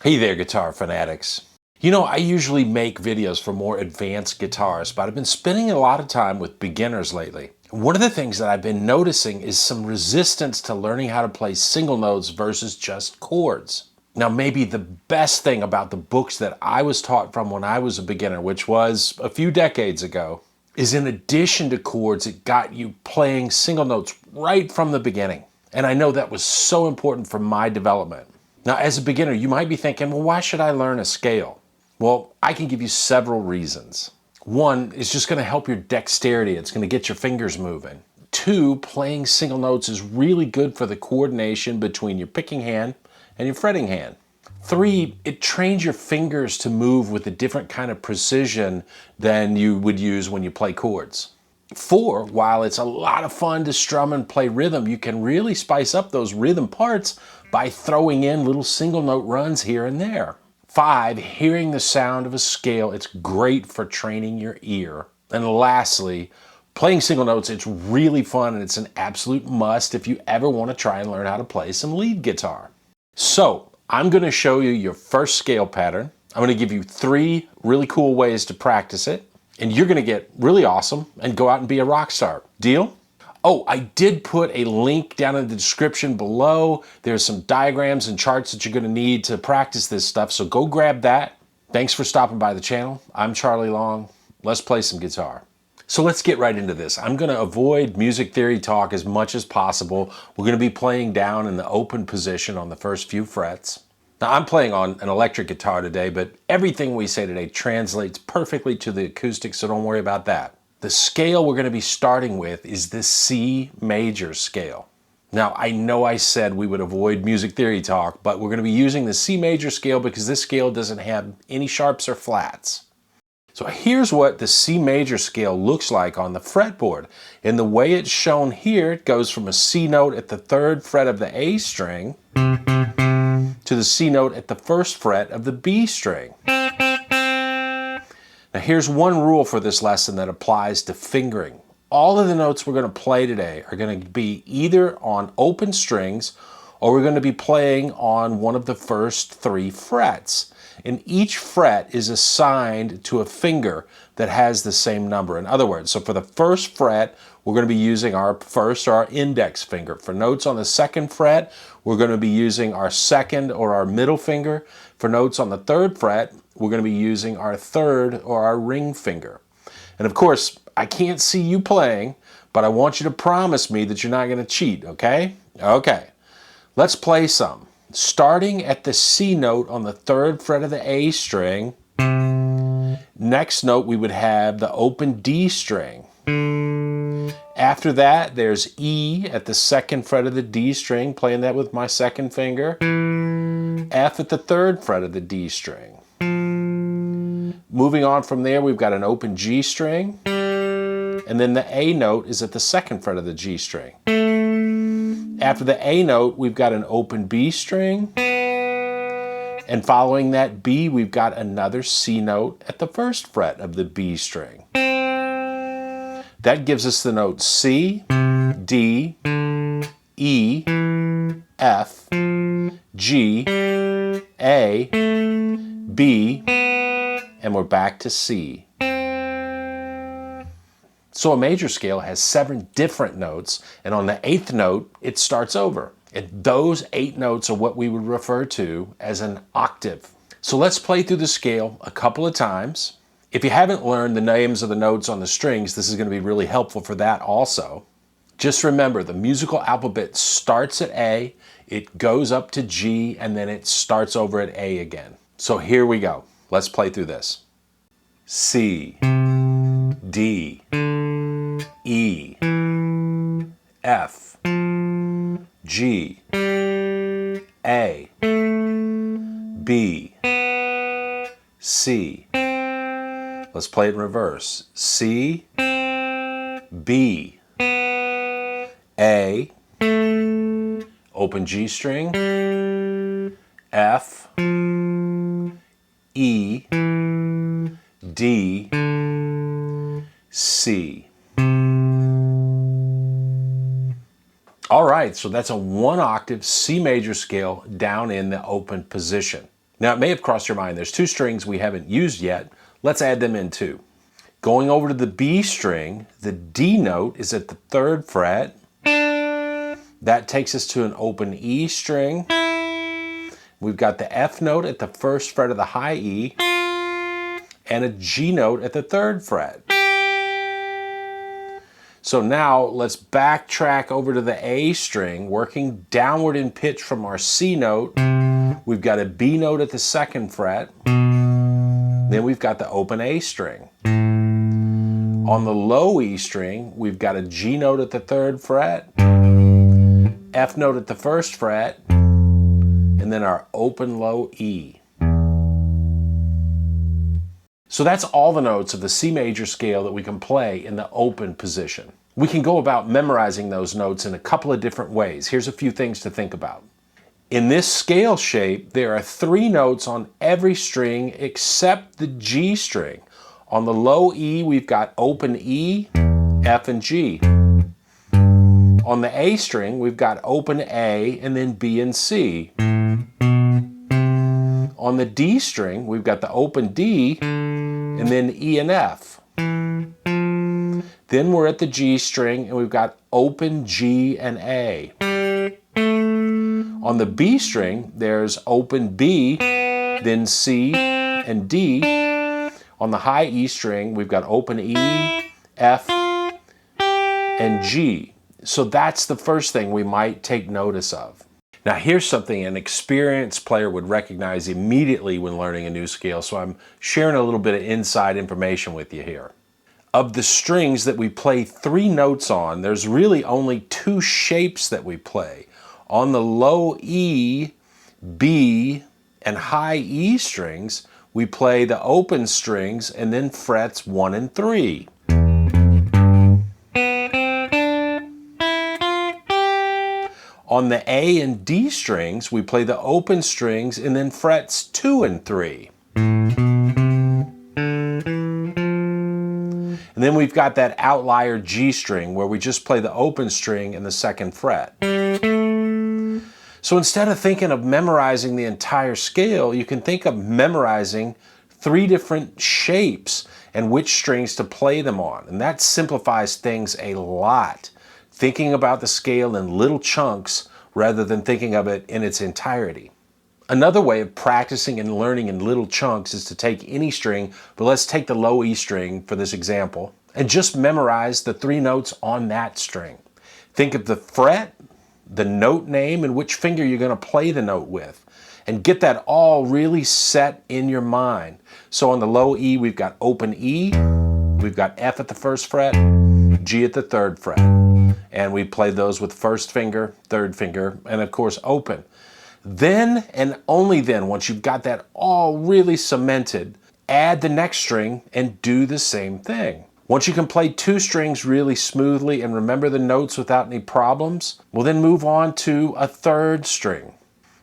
Hey there, guitar fanatics. You know, I usually make videos for more advanced guitarists, but I've been spending a lot of time with beginners lately. One of the things that I've been noticing is some resistance to learning how to play single notes versus just chords. Now, maybe the best thing about the books that I was taught from when I was a beginner, which was a few decades ago, is in addition to chords, it got you playing single notes right from the beginning. And I know that was so important for my development. Now, as a beginner, you might be thinking, well, why should I learn a scale? Well, I can give you several reasons. One, it's just going to help your dexterity. It's going to get your fingers moving. Two, playing single notes is really good for the coordination between your picking hand and your fretting hand. Three, it trains your fingers to move with a different kind of precision than you would use when you play chords. Four, while it's a lot of fun to strum and play rhythm, you can really spice up those rhythm parts by throwing in little single note runs here and there. Five, hearing the sound of a scale, it's great for training your ear. And lastly, playing single notes, it's really fun and it's an absolute must if you ever want to try and learn how to play some lead guitar. So, I'm going to show you your first scale pattern. I'm going to give you 3 really cool ways to practice it. And you're going to get really awesome and go out and be a rock star. Deal? Oh, I did put a link down in the description below. There's some diagrams and charts that you're going to need to practice this stuff, so go grab that. Thanks for stopping by the channel. I'm Charlie Long. Let's play some guitar. So let's get right into this. I'm going to avoid music theory talk as much as possible. We're going to be playing down in the open position on the first few frets. Now, I'm playing on an electric guitar today, but everything we say today translates perfectly to the acoustic, so don't worry about that. The scale we're going to be starting with is the C major scale. Now, I know I said we would avoid music theory talk, but we're going to be using the C major scale because this scale doesn't have any sharps or flats. So here's what the C major scale looks like on the fretboard. In the way it's shown here, it goes from a C note at the 3rd fret of the A string to the C note at the 1st fret of the B string. Now here's one rule for this lesson that applies to fingering. All of the notes we're going to play today are going to be either on open strings or we're going to be playing on one of the first 3 frets. And each fret is assigned to a finger that has the same number. In other words, so for the 1st fret, we're going to be using our 1st or our index finger. For notes on the 2nd fret, we're going to be using our 2nd or our middle finger. For notes on the 3rd fret, we're going to be using our 3rd or our ring finger. And of course, I can't see you playing, but I want you to promise me that you're not going to cheat, okay? Okay, let's play some. Starting at the C note on the 3rd fret of the A string, next note we would have the open D string. After that, there's E at the 2nd fret of the D string, playing that with my 2nd finger. F at the 3rd fret of the D string. Moving on from there, we've got an open G string. And then the A note is at the 2nd fret of the G string. After the A note, we've got an open B string. And following that B, we've got another C note at the 1st fret of the B string. That gives us the notes C, D, E, F, G, A, B, and we're back to C. So a major scale has 7 different notes, and on the 8th note, it starts over. And those 8 notes are what we would refer to as an octave. So let's play through the scale a couple of times. If you haven't learned the names of the notes on the strings, this is going to be really helpful for that also. Just remember, the musical alphabet starts at A, it goes up to G, and then it starts over at A again. So here we go. Let's play through this. C, D, E, F, G, A, B, C. Let's play it in reverse. C, B, A, open G string, F, E, D, C. All right, so that's a 1 octave C major scale down in the open position. Now, it may have crossed your mind, there's two strings we haven't used yet. Let's add them in too. Going over to the B string, the D note is at the 3rd fret. That takes us to an open E string. We've got the F note at the 1st fret of the high E and a G note at the 3rd fret. So now let's backtrack over to the A string, working downward in pitch from our C note. We've got a B note at the 2nd fret. Then we've got the open A string. On the low E string, we've got a G note at the 3rd fret, F note at the 1st fret, and then our open low E. So that's all the notes of the C major scale that we can play in the open position. We can go about memorizing those notes in a couple of different ways. Here's a few things to think about. In this scale shape, there are 3 notes on every string except the G string. On the low E, we've got open E, F, and G. On the A string, we've got open A and then B and C. On the D string, we've got the open D and then E and F. Then we're at the G string and we've got open G and A. On the B string, there's open B, then C and D. On the high E string, we've got open E, F, and G. So that's the first thing we might take notice of. Now here's something an experienced player would recognize immediately when learning a new scale, so I'm sharing a little bit of inside information with you here. Of the strings that we play 3 notes on, there's really only 2 shapes that we play. On the low E, B, and high E strings, we play the open strings and then frets 1 and 3. On the A and D strings, we play the open strings and then frets 2 and 3. And then we've got that outlier G string where we just play the open string and the 2nd fret. So instead of thinking of memorizing the entire scale, you can think of memorizing 3 different shapes and which strings to play them on. And that simplifies things a lot. Thinking about the scale in little chunks rather than thinking of it in its entirety. Another way of practicing and learning in little chunks is to take any string, but let's take the low E string for this example, and just memorize the 3 notes on that string. Think of the fret, the note name, and which finger you're going to play the note with, and get that all really set in your mind. So on the low E, we've got open E, we've got F at the 1st fret, G at the 3rd fret. And we play those with 1st finger, 3rd finger, and of course open. Then, and only then, once you've got that all really cemented, add the next string and do the same thing. Once you can play 2 strings really smoothly and remember the notes without any problems, well then move on to a 3rd string.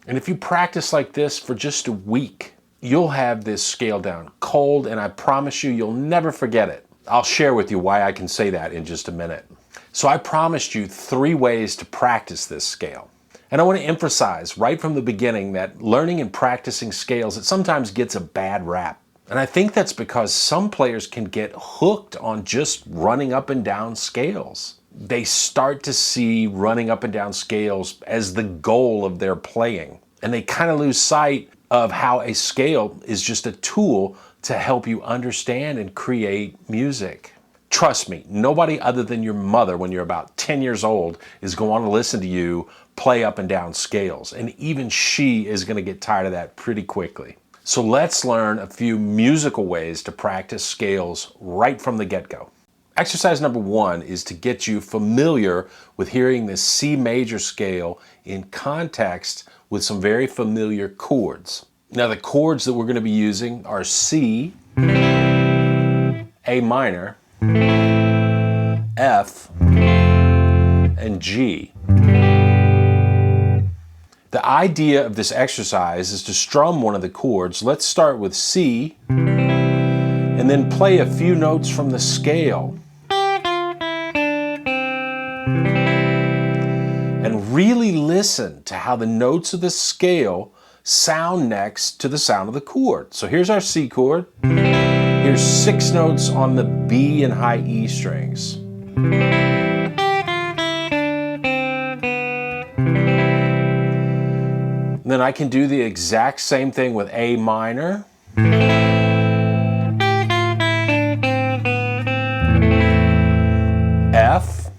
And if you practice like this for just a week, you'll have this scale down cold, and I promise you, you'll never forget it. I'll share with you why I can say that in just a minute. So I promised you 3 ways to practice this scale. And I want to emphasize right from the beginning that learning and practicing scales, it sometimes gets a bad rap. And I think that's because some players can get hooked on just running up and down scales. They start to see running up and down scales as the goal of their playing. And they kind of lose sight of how a scale is just a tool to help you understand and create music. Trust me, nobody other than your mother when you're about 10 years old is going to want to listen to you play up and down scales. And even she is going to get tired of that pretty quickly. So let's learn a few musical ways to practice scales right from the get-go. Exercise number 1 is to get you familiar with hearing the C major scale in context with some very familiar chords. Now the chords that we're going to be using are C, A minor, F, and G. The idea of this exercise is to strum one of the chords. Let's start with C, and then play a few notes from the scale. And really listen to how the notes of the scale sound next to the sound of the chord. So here's our C chord. Here's 6 notes on the B and high E strings. Then I can do the exact same thing with A minor. F.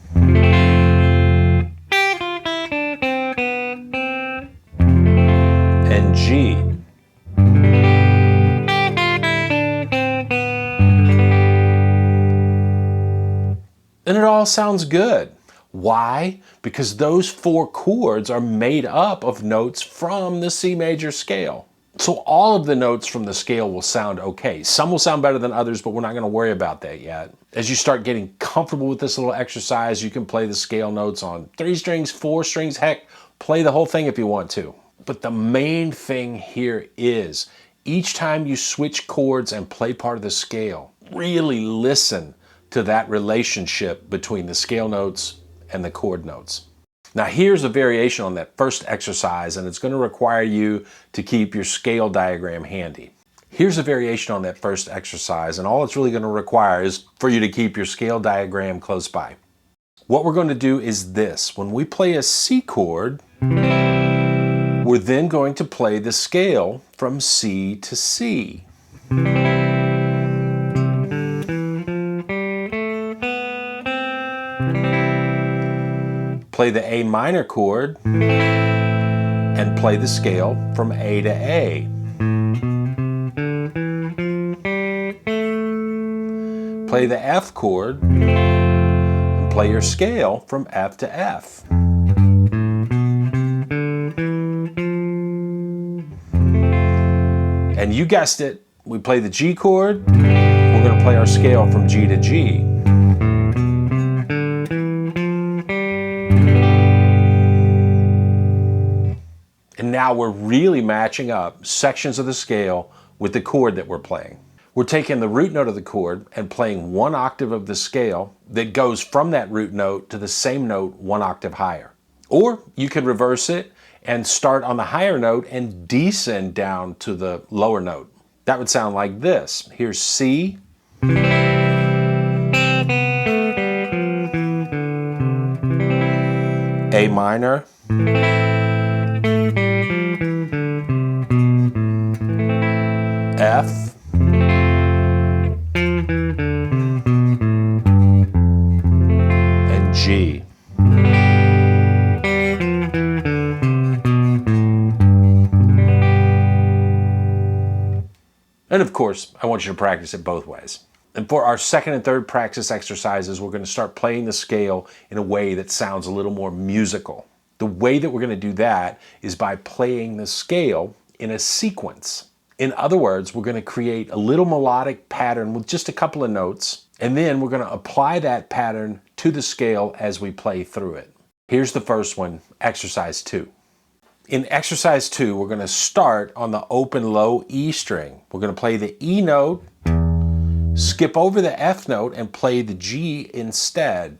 And G. And it all sounds good. Why? Because those 4 chords are made up of notes from the C major scale. So all of the notes from the scale will sound okay. Some will sound better than others, but we're not going to worry about that yet. As you start getting comfortable with this little exercise, you can play the scale notes on 3 strings, 4 strings, heck, play the whole thing if you want to. But the main thing here is, each time you switch chords and play part of the scale, really listen to that relationship between the scale notes and the chord notes. Now here's a variation on that first exercise, and it's going to require you to keep your scale diagram handy. Here's a variation on that first exercise, and all it's really going to require is for you to keep your scale diagram close by. What we're going to do is this. When we play a C chord, we're then going to play the scale from C to C. Play the A minor chord and play the scale from A to A. Play the F chord and play your scale from F to F. And you guessed it, we play the G chord, we're going to play our scale from G to G. And now we're really matching up sections of the scale with the chord that we're playing. We're taking the root note of the chord and playing 1 octave of the scale that goes from that root note to the same note 1 octave higher. Or you could reverse it and start on the higher note and descend down to the lower note. That would sound like this. Here's C. A minor. F. And G. And of course, I want you to practice it both ways. And for our second and third practice exercises, we're going to start playing the scale in a way that sounds a little more musical. The way that we're going to do that is by playing the scale in a sequence. In other words, we're going to create a little melodic pattern with just a couple of notes, and then we're going to apply that pattern to the scale as we play through it. Here's the first one, exercise 2. In exercise 2, we're going to start on the open low E string. We're going to play the E note, skip over the F note, and play the G instead.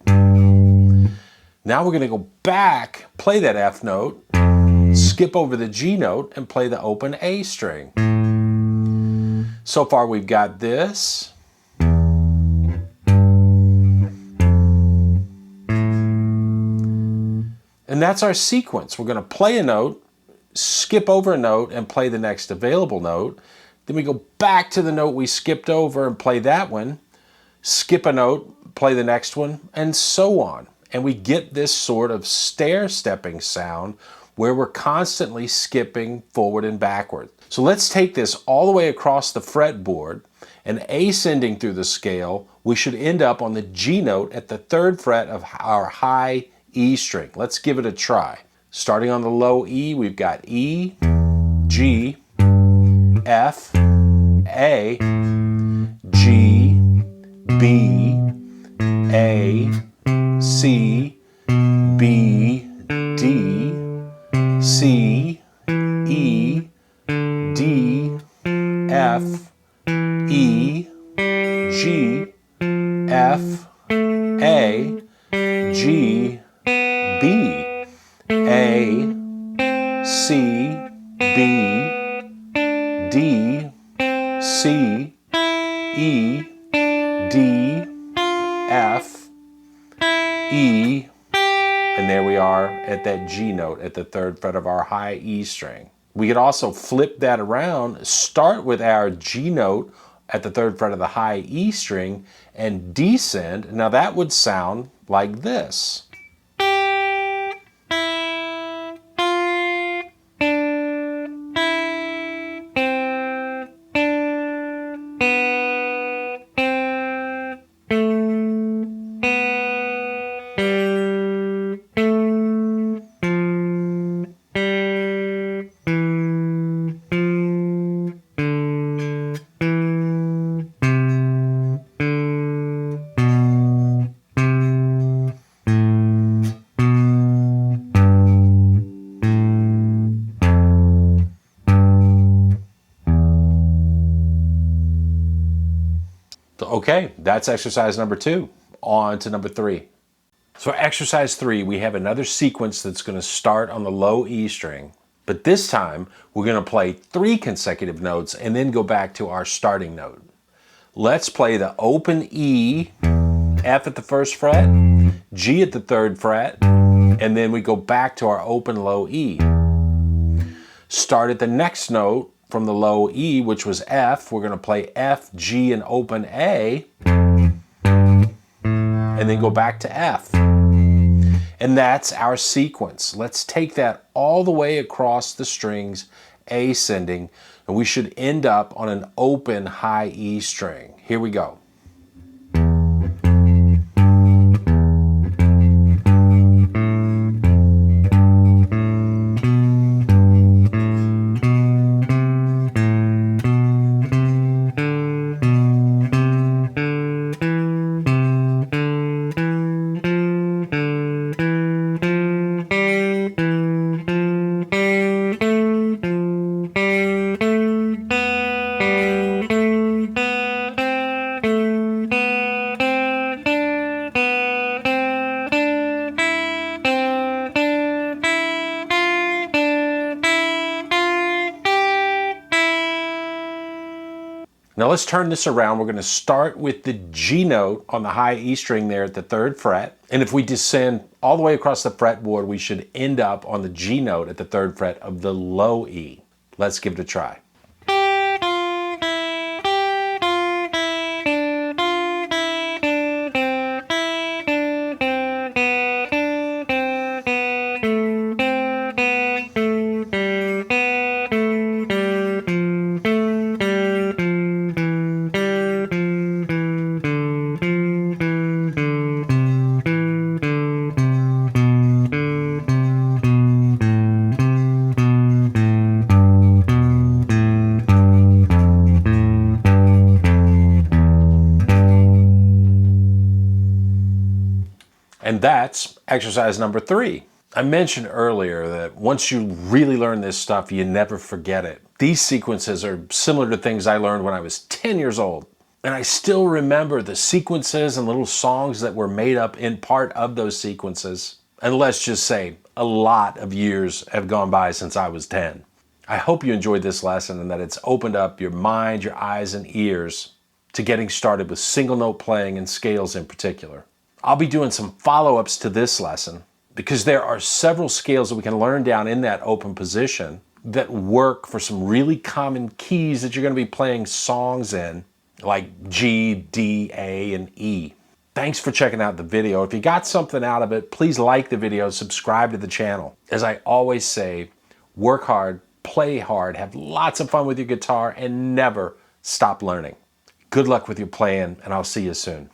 Now we're going to go back, play that F note, skip over the G note, and play the open A string. So far we've got this. And that's our sequence. We're going to play a note, skip over a note, and play the next available note. Then we go back to the note we skipped over and play that one, skip a note, play the next one, and so on. And we get this sort of stair-stepping sound where we're constantly skipping forward and backward. So let's take this all the way across the fretboard, and ascending through the scale, we should end up on the G note at the 3rd fret of our high E string. Let's give it a try. Starting on the low E, we've got E, G, F, A, G, B, A, C, B, D, C, E, D, F, E, G, F, A, G, B, A, C, B, D, C, E, D, F, E, and there we are at that G note at the 3rd fret of our high E string. We could also flip that around, start with our G note at the 3rd fret of the high E string and descend. Now that would sound like this. Okay, that's exercise number 2. On to number 3. So exercise 3, we have another sequence that's going to start on the low E string, but this time we're going to play 3 consecutive notes and then go back to our starting note. Let's play the open E, F at the 1st fret, G at the 3rd fret, and then we go back to our open low E. Start at the next note from the low E, which was F. We're going to play F, G, and open A, and then go back to F. And that's our sequence. Let's take that all the way across the strings, ascending, and we should end up on an open high E string. Here we go. Now let's turn this around. We're going to start with the G note on the high E string there at the 3rd fret. And if we descend all the way across the fretboard, we should end up on the G note at the 3rd fret of the low E. Let's give it a try. And that's exercise number 3. I mentioned earlier that once you really learn this stuff, you never forget it. These sequences are similar to things I learned when I was 10 years old. And I still remember the sequences and little songs that were made up in part of those sequences. And let's just say a lot of years have gone by since I was 10. I hope you enjoyed this lesson and that it's opened up your mind, your eyes, and ears to getting started with single note playing and scales in particular. I'll be doing some follow-ups to this lesson because there are several scales that we can learn down in that open position that work for some really common keys that you're going to be playing songs in, like G, D, A, and E. Thanks for checking out the video. If you got something out of it, please like the video, subscribe to the channel. As I always say, work hard, play hard, have lots of fun with your guitar, and never stop learning. Good luck with your playing, and I'll see you soon.